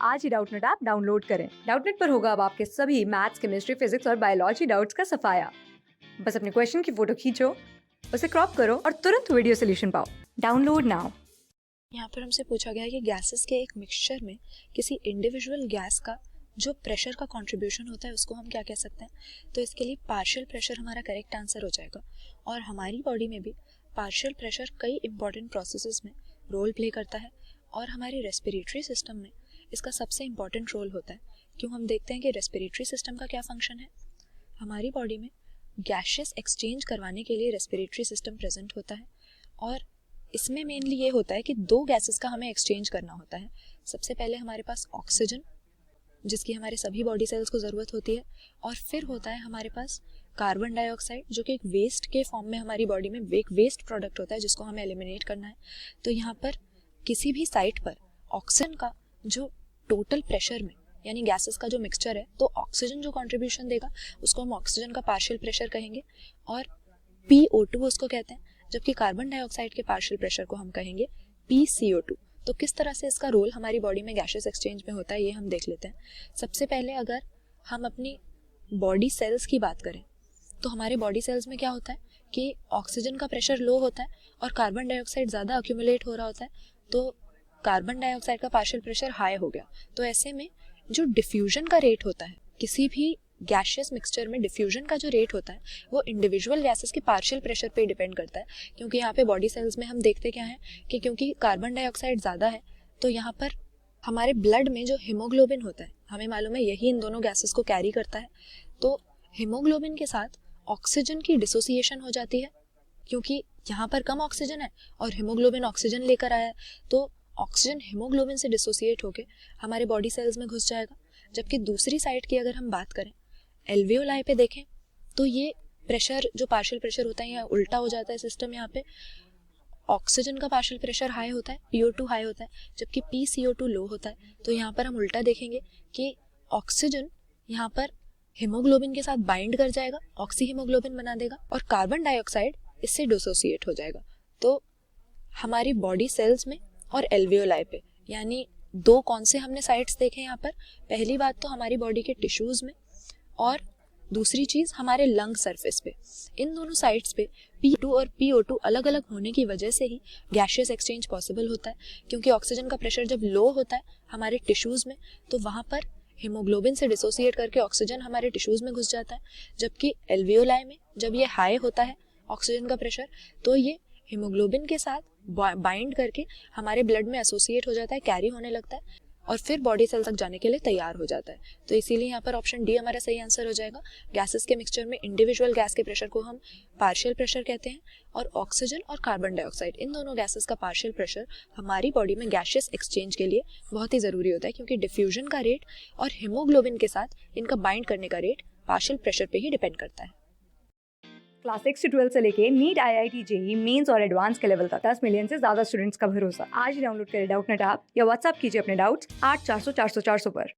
आज ही Doubtnut app download करें। Doubtnut पर होगा अब आपके सभी मैथ्स, केमिस्ट्री, फिजिक्स और बायोलॉजी डाउट्स का सफाया। बस अपने क्वेश्चन की फोटो खींचो, उसे क्रॉप करो और तुरंत वीडियो सोल्यूशन पाओ। Download now. यहाँ पर हमसे पूछा गया है कि गैसेस के एक मिक्सचर में किसी इंडिविजुअल गैस का जो प्रेशर का कंट्रीब्यूशन होता है उसको हम क्या कह सकते हैं। तो इसके लिए पार्शियल प्रेशर हमारा करेक्ट आंसर हो जाएगा। और हमारी बॉडी में भी पार्शियल प्रेशर कई इंपॉर्टेंट प्रोसेसेस में रोल प्ले करता है और हमारे रेस्पिरेटरी सिस्टम में इसका सबसे इम्पॉर्टेंट रोल होता है। क्यों, हम देखते हैं कि रेस्पिरेटरी सिस्टम का क्या फंक्शन है। हमारी बॉडी में गैसेस एक्सचेंज करवाने के लिए रेस्पिरेटरी सिस्टम प्रेजेंट होता है और इसमें मेनली ये होता है कि दो गैसेस का हमें एक्सचेंज करना होता है। सबसे पहले हमारे पास ऑक्सीजन, जिसकी हमारे सभी बॉडी सेल्स को ज़रूरत होती है, और फिर होता है हमारे पास कार्बन डाइऑक्साइड, जो कि एक वेस्ट के फॉर्म में हमारी बॉडी में एक वेस्ट प्रोडक्ट होता है जिसको हमें एलिमिनेट करना है। तो यहाँ पर किसी भी साइट पर ऑक्सीजन का जो टोटल प्रेशर में यानी गैसेस का जो मिक्सचर है, तो ऑक्सीजन जो कंट्रीब्यूशन देगा उसको हम ऑक्सीजन का पार्शियल प्रेशर कहेंगे और PO2 उसको कहते हैं, जबकि कार्बन डाइऑक्साइड के पार्शियल प्रेशर को हम कहेंगे PCO2। तो किस तरह से इसका रोल हमारी बॉडी में गैसेस एक्सचेंज में होता है ये हम देख लेते हैं। सबसे पहले अगर हम अपनी बॉडी सेल्स की बात करें तो हमारे बॉडी सेल्स में क्या होता है कि ऑक्सीजन का प्रेशर लो होता है और कार्बन डाइऑक्साइड ज़्यादा अक्यूमुलेट हो रहा होता है, तो कार्बन डाइऑक्साइड का पार्शियल प्रेशर हाई हो गया। तो ऐसे में जो डिफ्यूजन का रेट होता है, किसी भी गैशियस मिक्सचर में डिफ्यूजन का जो रेट होता है वो इंडिविजुअल गैसेस के पार्शियल प्रेशर पे डिपेंड करता है। क्योंकि यहाँ पे बॉडी सेल्स में हम देखते क्या है कि क्योंकि कार्बन डाइऑक्साइड ज़्यादा है तो यहाँ पर हमारे ब्लड में जो हीमोग्लोबिन होता है, हमें मालूम है यही इन दोनों गैसेस को कैरी करता है। तो हीमोग्लोबिन के साथ ऑक्सीजन की डिसोसिएशन हो जाती है, क्योंकि यहाँ पर कम ऑक्सीजन है और हीमोग्लोबिन ऑक्सीजन लेकर आया है, तो ऑक्सीजन हीमोग्लोबिन से डिसोसिएट होकर हमारे बॉडी सेल्स में घुस जाएगा। जबकि दूसरी साइड की अगर हम बात करें, एल्वियोलाई पे देखें तो ये प्रेशर जो पार्शियल प्रेशर होता है यहाँ उल्टा हो जाता है सिस्टम। यहाँ पे ऑक्सीजन का पार्शियल प्रेशर हाई होता है, PO2 हाई होता है, जबकि PCO2 लो होता है। तो यहाँ पर हम उल्टा देखेंगे कि ऑक्सीजन यहाँ पर हीमोग्लोबिन के साथ बाइंड कर जाएगा, ऑक्सी हीमोग्लोबिन बना देगा और कार्बन डाइऑक्साइड इससे डिसोसिएट हो जाएगा। तो हमारी बॉडी सेल्स में और एल्वियोलाई पे यानी दो कौन से हमने साइट्स देखे यहाँ पर। पहली बात तो हमारी बॉडी के टिश्यूज में और दूसरी चीज़ हमारे लंग सरफेस पे। इन दोनों साइट्स पे P2 और PO2 अलग अलग होने की वजह से ही गैशियस एक्सचेंज पॉसिबल होता है। क्योंकि ऑक्सीजन का प्रेशर जब लो होता है हमारे टिश्यूज में तो वहाँ पर हीमोग्लोबिन से डिसोसिएट करके ऑक्सीजन हमारे टिश्यूज में घुस जाता है, जबकि एल्वियोलाई में जब ये हाई होता है ऑक्सीजन का प्रेशर तो ये हीमोग्लोबिन के साथ बाइंड करके हमारे ब्लड में एसोसिएट हो जाता है, कैरी होने लगता है और फिर बॉडी सेल तक जाने के लिए तैयार हो जाता है। तो इसीलिए यहाँ पर ऑप्शन डी हमारा सही आंसर हो जाएगा। गैसेस के मिक्सचर में इंडिविजुअल गैस के प्रेशर को हम पार्शियल प्रेशर कहते हैं और ऑक्सीजन और कार्बन डाइऑक्साइड इन दोनों गैसेस का पार्शियल प्रेशर हमारी बॉडी में गैशियस एक्सचेंज के लिए बहुत ही ज़रूरी होता है, क्योंकि डिफ्यूजन का रेट और हीमोग्लोबिन के साथ इनका बाइंड करने का रेट पार्शियल प्रेशर पर ही डिपेंड करता है। क्लास 6 से 12 से लेके नीट, IIT, JEE मेंस और एडवांस के लेवल तक 10 मिलियन से ज्यादा स्टूडेंट्स का भरोसा। आज ही डाउनलोड करें डाउटनेट ऐप या व्हाट्सएप कीजिए अपने डाउट्स 8400 400 400 पर।